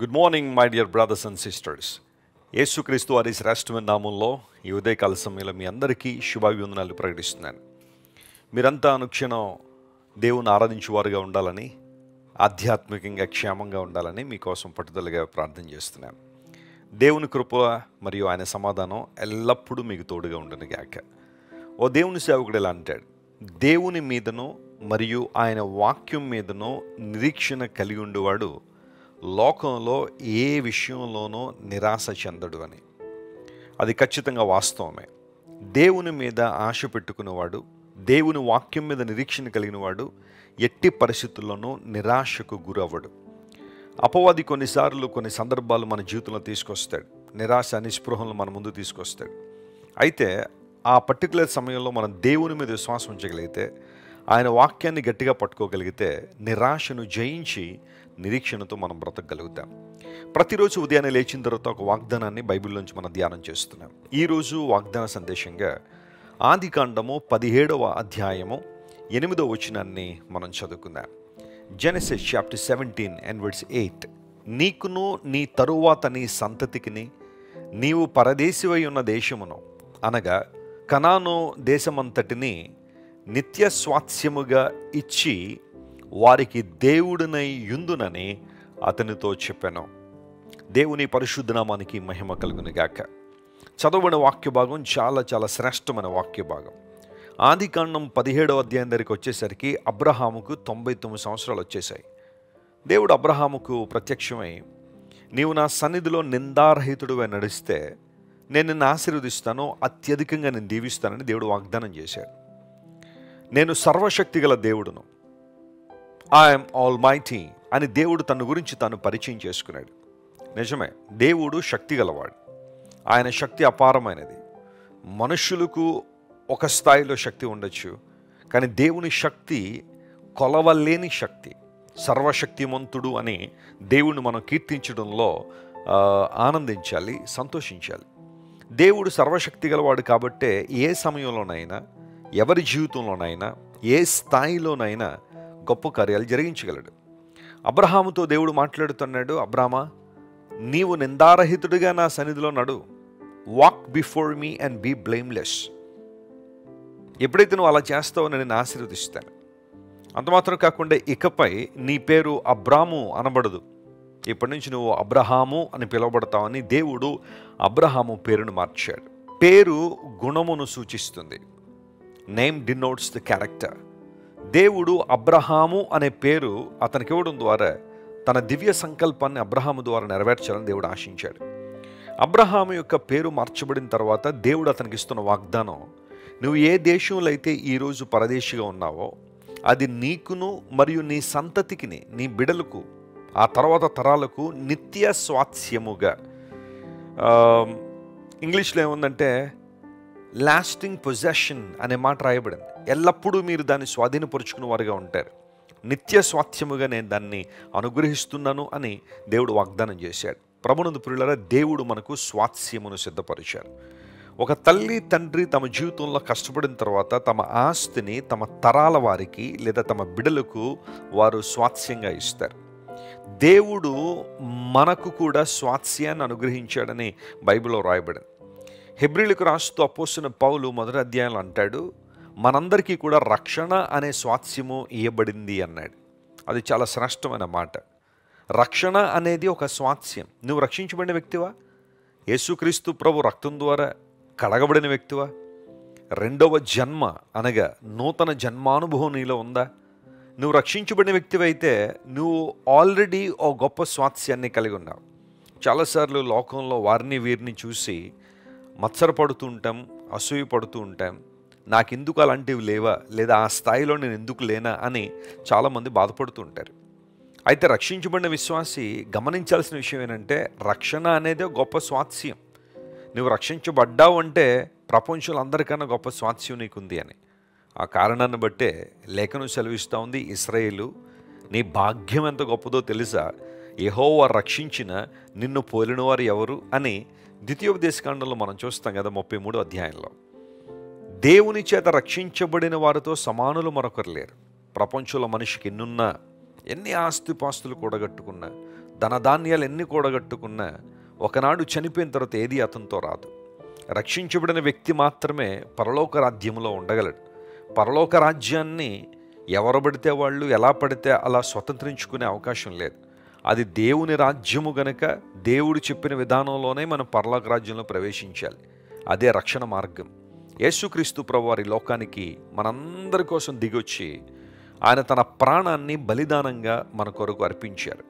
Good morning my dear brothers and sisters. యేసుక్రీస్తు వారి శ్రేష్టమైన నామంలో ఈ ఉదయకాల సమయంలో మీ అందరికీ శుభాభివందనాలు ప్రకటిస్తున్నాను. మీరంతా అనుక్షణం దేవుని ఆరాధించేవారుగా ఉండాలని, ఆధ్యాత్మికంగా క్షేమంగా ఉండాలని మీకోసం పట్టుదలగా ప్రార్థన చేస్తున్నాను. దేవుని కృప మరియు ఆయన సమాధానం ఎల్లప్పుడూ మీకు తోడుగా ఉండను గాక. ఓ దేవుని సేవకుడు ఇలా అంటాడు, దేవుని మీదనో మరియు ఆయన వాక్యం మీదనో నిరీక్షణ కలిగి ఉండేవాడు లోకంలో ఏ విషయంలోనూ నిరాశ చెందడు అని. అది ఖచ్చితంగా వాస్తవమే. దేవుని మీద ఆశ పెట్టుకునేవాడు, దేవుని వాక్యం మీద నిరీక్షణ కలిగిన వాడు ఎట్టి పరిస్థితుల్లోనూ నిరాశకు గురవ్వడు. అపవాది కొన్నిసార్లు కొన్ని సందర్భాలు మన జీవితంలో తీసుకొస్తాడు, నిరాశ నిస్పృహలను మన ముందు తీసుకొస్తాడు. అయితే ఆ పర్టికులర్ సమయంలో మనం దేవుని మీద విశ్వాసం ఉంచగలిగితే, ఆయన వాక్యాన్ని గట్టిగా పట్టుకోగలిగితే నిరాశను జయించి నిరీక్షణతో మనం బ్రతకగలుగుతాం. ప్రతిరోజు ఉదయాన్నే లేచిన తర్వాత ఒక వాగ్దానాన్ని బైబిల్ నుంచి మనం ధ్యానం చేస్తున్నాం. ఈరోజు వాగ్దాన సందేశంగా ఆదికాండము 17వ అధ్యాయము 8వ వచనాన్ని మనం చదువుకుందాం. Genesis chapter 17 and verse 8. నీకును నీ తరువాత నీ సంతతికిని నీవు పరదేశివై ఉన్న దేశమును అనగా కనాను దేశమంతటిని నిత్య స్వాస్థ్యముగా ఇచ్చి వారికి దేవుడినై యుందునని అతనితో చెప్పాను. దేవుని పరిశుద్ధ నామానికి మహిమ కలుగును గాక. చదవబడిన వాక్య భాగం చాలా చాలా శ్రేష్టమైన వాక్య భాగం. ఆదికాండం 17వ అధ్యాయం దగ్గరికి వచ్చేసరికి అబ్రహాముకు 99 సంవత్సరాలు వచ్చేసాయి. దేవుడు అబ్రహాముకు ప్రత్యక్షమై, నీవు నా సన్నిధిలో నిందారహితుడివై నడిస్తే నేను నిన్ను ఆశీర్వదిస్తాను, అత్యధికంగా నేను దీవిస్తానని దేవుడు వాగ్దానం చేశాడు. నేను సర్వశక్తి గల దేవుడును, ఐఎమ్ ఆల్ మైటీ అని దేవుడు తన గురించి తాను పరిచయం చేసుకున్నాడు. నిజమే, దేవుడు శక్తి గలవాడు. ఆయన శక్తి అపారమైనది. మనుషులకు ఒక స్థాయిలో శక్తి ఉండొచ్చు, కానీ దేవుని శక్తి కొలవలేని శక్తి. సర్వశక్తిమంతుడు అని దేవుడిని మనం కీర్తించడంలో ఆనందించాలి, సంతోషించాలి. దేవుడు సర్వశక్తి గలవాడు కాబట్టే ఏ సమయంలోనైనా, ఎవరి జీవితంలోనైనా, ఏ స్థాయిలోనైనా గొప్ప కార్యాలు జరిగించగలడు. అబ్రహాముతో దేవుడు మాట్లాడుతున్నాడు, అబ్రామా, నీవు నిందారహితుడిగా నా సన్నిధిలో నడు, walk before me and be blameless. ఎప్పుడైతే నువ్వు అలా చేస్తావో నేను నిన్ను ఆశీర్వదిస్తాను. అంత మాత్రం కాకుండా ఇకపై నీ పేరు అబ్రాము అనబడదు, ఇప్పటి నుంచి నువ్వు అబ్రహాము అని పిలువబడతావని దేవుడు అబ్రహాము పేరును మార్చాడు. పేరు గుణమును సూచిస్తుంది. Name denotes the character. దేవుడు అబ్రహాము అనే పేరు అతనికి ఇవ్వడం ద్వారా తన దివ్య సంకల్పాన్ని అబ్రహాము ద్వారా నెరవేర్చాలని దేవుడు ఆశించాడు. అబ్రహాము యొక్క పేరు మార్చబడిన తర్వాత దేవుడు అతనికి ఇస్తున్న వాగ్దానం, నువ్వు ఏ దేశంలో అయితే ఈరోజు పరదేశిగా ఉన్నావో అది నీకును మరియు నీ సంతతికిని, నీ బిడలకు, ఆ తర్వాత తరాలకు నిత్య స్వాస్థ్యముగా, ఇంగ్లీష్లో ఏముందంటే లాస్టింగ్ పొజెషన్ అనే మాట రాయబడింది. ఎల్లప్పుడూ మీరు దాన్ని స్వాధీనపరుచుకున్న వారుగా ఉంటారు. నిత్య స్వాస్థ్యముగా నేను దాన్ని అనుగ్రహిస్తున్నాను అని దేవుడు వాగ్దానం చేశాడు. ప్రభునందు ప్రియులారా, దేవుడు మనకు స్వాస్థ్యమును సిద్ధపరిచారు. ఒక తల్లి తండ్రి తమ జీవితంలో కష్టపడిన తర్వాత తమ ఆస్తిని తమ తరాల వారికి లేదా తమ బిడ్డలకు వారు స్వాస్థ్యంగా ఇస్తారు. దేవుడు మనకు కూడా స్వాస్థ్యాన్ని అనుగ్రహించాడని బైబిల్లో రాయబడింది. హెబ్రీలకు రాస్తూ అపోస్తలుడైన పౌలు మొదటి అధ్యాయంలో అంటాడు, మనందరికీ కూడా రక్షణ అనే స్వాస్థ్యము ఇవ్వబడింది అన్నాడు. అది చాలా శ్రేష్టమైన మాట. రక్షణ అనేది ఒక స్వాస్థ్యం. నువ్వు రక్షించబడిన వ్యక్తివా? యేసుక్రీస్తు ప్రభు రక్తం ద్వారా కడగబడిన వ్యక్తివా? రెండవ జన్మ అనగా నూతన జన్మానుభవం నీలో ఉందా? నువ్వు రక్షించబడిన వ్యక్తివైతే నువ్వు ఆల్రెడీ ఓ గొప్ప స్వాస్థ్యాన్ని కలిగి ఉన్నావు. చాలాసార్లు లోకంలో వారిని వీరిని చూసి మత్సరపడుతూ ఉంటాం, అసూయ పడుతూ ఉంటాం. నాకెందుకు అలాంటివి లేవా, లేదా ఆ స్థాయిలో నేను ఎందుకు లేనా అని చాలామంది బాధపడుతూ ఉంటారు. అయితే రక్షించబడిన విశ్వాసి గమనించాల్సిన విషయం ఏంటంటే, రక్షణ అనేది గొప్ప స్వాస్థ్యం. నువ్వు రక్షించబడ్డావు అంటే ప్రపంచంలో అందరికన్నా గొప్ప స్వాస్థ్యం నీకుంది అని. ఆ కారణాన్ని బట్టే లేఖనం సెలవిస్తూ ఉంది, ఇశ్రాయేలు నీ భాగ్యం ఎంత గొప్పదో తెలుసా, యెహోవా రక్షించిన నిన్ను పోలిన వారు ఎవరు అని ద్వితీయోపదేశకాండంలో మనం చూస్తాం కదా, 33వ అధ్యాయంలో. దేవుని చేత రక్షించబడిన వారితో సమానులు మరొకరు లేరు. ప్రపంచంలో మనిషికి ఎన్నున్నా, ఎన్ని ఆస్తిపాస్తులు కూడగట్టుకున్నా, ధనధాన్యాలు ఎన్ని కూడగట్టుకున్నా ఒకనాడు చనిపోయిన తర్వాత ఏది అతనితో రాదు. రక్షించబడిన వ్యక్తి మాత్రమే పరలోక రాజ్యంలో ఉండగలడు. పరలోక రాజ్యాన్ని ఎవరు పడితే వాళ్ళు ఎలా పడితే అలా స్వతంత్రించుకునే అవకాశం లేదు. అది దేవుని రాజ్యము గనుక దేవుడు చెప్పిన విధానంలోనే మనం పరలోక రాజ్యంలో ప్రవేశించాలి. అదే రక్షణ మార్గం. యేసుక్రీస్తు ప్రభువారి లోకానికి మనందరి కోసం దిగొచ్చి ఆయన తన ప్రాణాన్ని బలిదానంగా మన కొరకు అర్పించారు.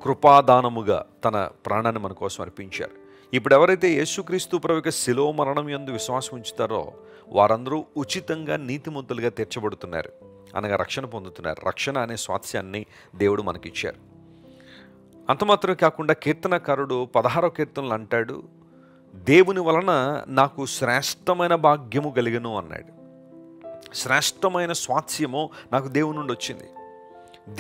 కృపాదానముగా తన ప్రాణాన్ని మన కోసం అర్పించారు. ఇప్పుడు ఎవరైతే యేసుక్రీస్తు ప్రభు యొక్క శిలువ మరణం యందు విశ్వాసం ఉంచుతారో వారందరూ ఉచితంగా నీతిమంతులుగా తీర్చబడుతున్నారు, అనగా రక్షణ పొందుతున్నారు. రక్షణ అనే స్వాస్థ్యాన్ని దేవుడు మనకిచ్చారు. అంత మాత్రమే కాకుండా కీర్తనకారుడు 16వ కీర్తనలు అంటాడు, దేవుని వలన నాకు శ్రేష్టమైన భాగ్యము కలిగను అన్నాడు. శ్రేష్టమైన స్వాస్థ్యము నాకు దేవుని నుండి వచ్చింది.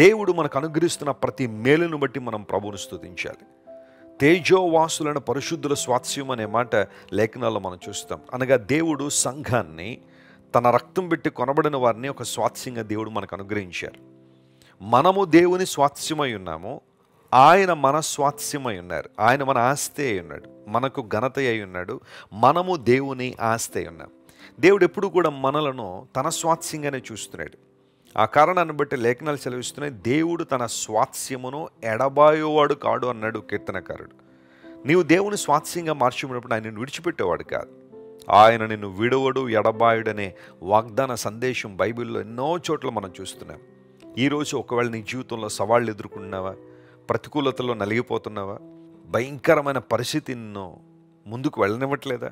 దేవుడు మనకు అనుగ్రహిస్తున్న ప్రతి మేలును బట్టి మనం ప్రభువును స్తుతించాలి. తేజోవాసులైన పరిశుద్ధుల స్వాస్థ్యం అనే మాట లేఖనాల్లో మనం చూస్తాం. అనగా దేవుడు సంఘాన్ని, తన రక్తం పెట్టి కొనబడిన వారిని ఒక స్వాస్థ్యంగా దేవుడు మనకు అనుగ్రహించారు. మనము దేవుని స్వాస్థ్యమై ఉన్నాము, ఆయన మన స్వాస్థ్యమై ఉన్నారు. ఆయన మన ఆస్తి అయి ఉన్నాడు, మనకు ఘనత అయి ఉన్నాడు. మనము దేవుని ఆస్తి అయి ఉన్నాం. దేవుడు ఎప్పుడు కూడా మనలను తన స్వాస్థ్యంగానే చూస్తున్నాడు. ఆ కారణాన్ని బట్టి లేఖనాలు సెలవిస్తున్నాయి, దేవుడు తన స్వాస్థ్యమును ఎడబాయేవాడు కాడు అన్నాడు కీర్తనకారుడు. నీవు దేవుని స్వాస్థ్యంగా మార్చుకున్నప్పుడు ఆయన నిన్ను విడిచిపెట్టేవాడు కాదు. ఆయన నిన్ను విడవడు ఎడబాయుడనే వాగ్దాన సందేశం బైబిల్లో ఎన్నో చోట్ల మనం చూస్తున్నాం. ఈరోజు ఒకవేళ నీ జీవితంలో సవాళ్ళు ఎదుర్కొన్నావా, ప్రతికూలతలో నలిగిపోతున్నావా, భయంకరమైన పరిస్థితి నిన్ను ముందుకు వెళ్ళనివ్వట్లేదా,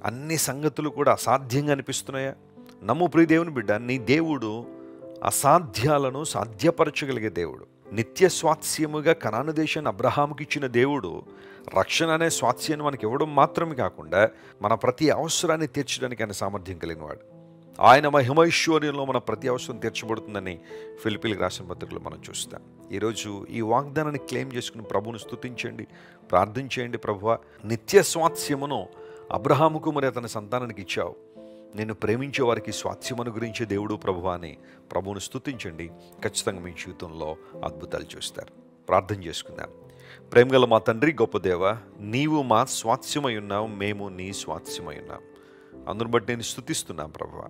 అన్ని సంగతులు కూడా అసాధ్యంగా అనిపిస్తున్నాయా? నమ్ము ప్రియ దేవుని బిడ్డ, నీ దేవుడు అసాధ్యాలను సాధ్యపరచగలిగే దేవుడు. నిత్య స్వాస్థ్యముగా కనాను దేశాన్ని అబ్రహాముకి ఇచ్చిన దేవుడు రక్షణ అనే స్వాస్థ్యాన్ని మనకి ఇవ్వడం మాత్రమే కాకుండా మన ప్రతి అవసరాన్ని తీర్చడానికి ఆయన సామర్థ్యం కలిగినవాడు. ఆయన మహిమైశ్వర్యంలో మన ప్రతి అవసరం తీర్చబడుతుందని ఫిలిప్పీలకు రాసిన పత్రికలో మనం చూస్తాం. ఈరోజు ఈ వాగ్దానాన్ని క్లెయిమ్ చేసుకుని ప్రభువును స్తుతించండి, ప్రార్థన చేయండి. ప్రభువా, నిత్య స్వాస్థ్యమును అబ్రహాముకు మరి అతని సంతానానికి ఇచ్చావు. నేను ప్రేమించే వారికి స్వాస్థ్యం అనుగ్రహించే దేవుడు ప్రభువా అని ప్రభువును స్తుతించండి. ఖచ్చితంగా మీ జీవితంలో అద్భుతాలు చూస్తారు. ప్రార్థన చేసుకుందాం. ప్రేమగల మా తండ్రి, గొప్ప దేవ, నీవు మా స్వాస్థ్యమై ఉన్నావు, మేము నీ స్వాస్థ్యమై ఉన్నాం. అందును బట్టి నేను స్తుతిస్తున్నాను ప్రభువా.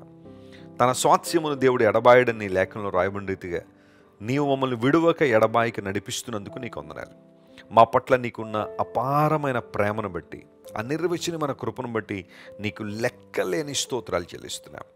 తన స్వాస్థ్యమును దేవుడు ఎడబాయడని నీ లేఖనంలో రాయబడిన రీతిగా నీవు మమ్మల్ని విడువక ఎడబాయికి నడిపిస్తున్నందుకు నీకు వందనాలు. మా పట్ల నీకున్న అపారమైన ప్రేమను బట్టి, అనిర్వచనమైన కృపను బట్టి నీకు లెక్కలేని స్తోత్రాలు చెల్లిస్తున్నాం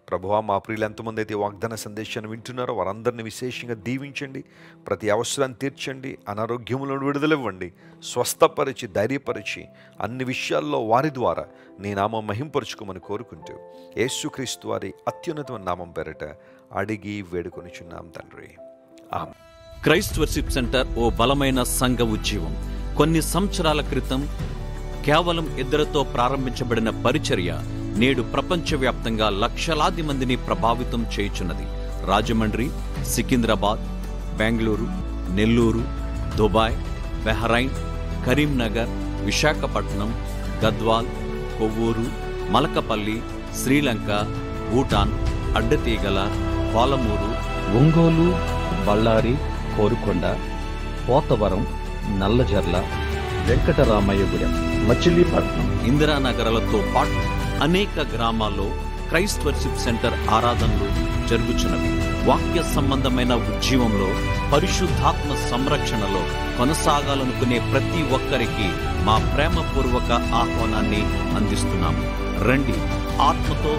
ప్రభువా. మా ప్రియులు ఎంతమంది అయితే వాగ్దాన సందేశాన్ని వింటున్నారో వారందరినీ విశేషంగా దీవించండి, ప్రతి అవసరాన్ని తీర్చండి, అనారోగ్యములను విడుదలివ్వండి, స్వస్థపరిచి ధైర్యపరిచి అన్ని విషయాల్లో వారి ద్వారా నీ నామం మహింపరుచుకోమని కోరుకుంటూ యేసుక్రీస్తు వారి అత్యున్నతమైన నామం పేరిట అడిగి వేడుకొనిచున్నాం తండ్రి, ఆమేన్. క్రైస్ట్ వర్షిప్ సెంటర్ ఓ బలమైన సంఘ ఉజ్జీవం. కొన్ని సంవత్సరాల క్రితం కేవలం 2తో ప్రారంభించబడిన పరిచర్య నేడు ప్రపంచవ్యాప్తంగా లక్షలాది మందిని ప్రభావితం చేయుచున్నది. రాజమండ్రి, సికింద్రాబాద్, బెంగళూరు, నెల్లూరు, దుబాయ్, బహ్రైన్, కరీంనగర్, విశాఖపట్నం, గద్వాల్, కొవ్వూరు, మలకపల్లి, శ్రీలంక, భూటాన్, అడ్డతీగల, పాలమూరు, ఒంగోలు, బళ్ళారి, కోరుకొండ, పోతవరం, నల్లజర్ల, వెంకటరామయ్యగూడెం, మచిలీపట్నం, ఇందిరానగర్లతో పాటు అనేక గ్రామాల్లో క్రైస్ట్ వర్షిప్ సెంటర్ ఆరాధనలు జరుగుచున్నవి. వాక్య సంబంధమైన ఉజ్జీవంలో, పరిశుద్ధాత్మ సంరక్షణలో కొనసాగాలనుకునే ప్రతి ఒక్కరికి మా ప్రేమపూర్వక ఆహ్వానాన్ని అందిస్తున్నాము. రండి, ఆత్మతో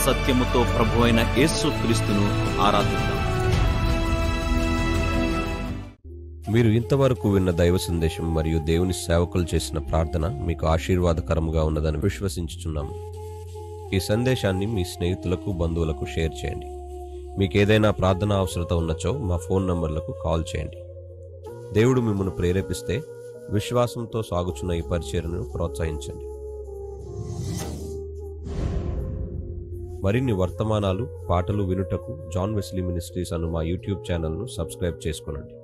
సత్యముతో ప్రభువైన యేసుక్రీస్తును ఆరాధిద్దాం. మీరు ఇంతవరకు విన్న దైవ సందేశం మరియు దేవుని సేవకులు చేసిన ప్రార్థన మీకు ఆశీర్వాదకరముగా ఉన్నదని విశ్వసించుచున్నాము. ఈ సందేశాన్ని మీ స్నేహితులకు, బంధువులకు షేర్ చేయండి. మీకు ఏదైనా ప్రార్థన అవసరత ఉన్నచో మా ఫోన్ నంబర్లకు కాల్ చేయండి. దేవుడు మిమ్మల్ని ప్రేరేపిస్తే విశ్వాసంతో సాగుచున్న ఈ పరిచర్యను ప్రోత్సహించండి. మరిన్ని వర్తమానాలు, పాటలు వినుటకు జాన్ వెస్లీ మినిస్ట్రీస్ అను మా యూట్యూబ్ ఛానల్ను సబ్స్క్రైబ్ చేసుకొనండి.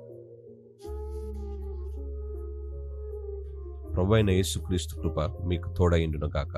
ప్రభువైన యేసుక్రీస్తు కృప మీకు తోడైండును గాక.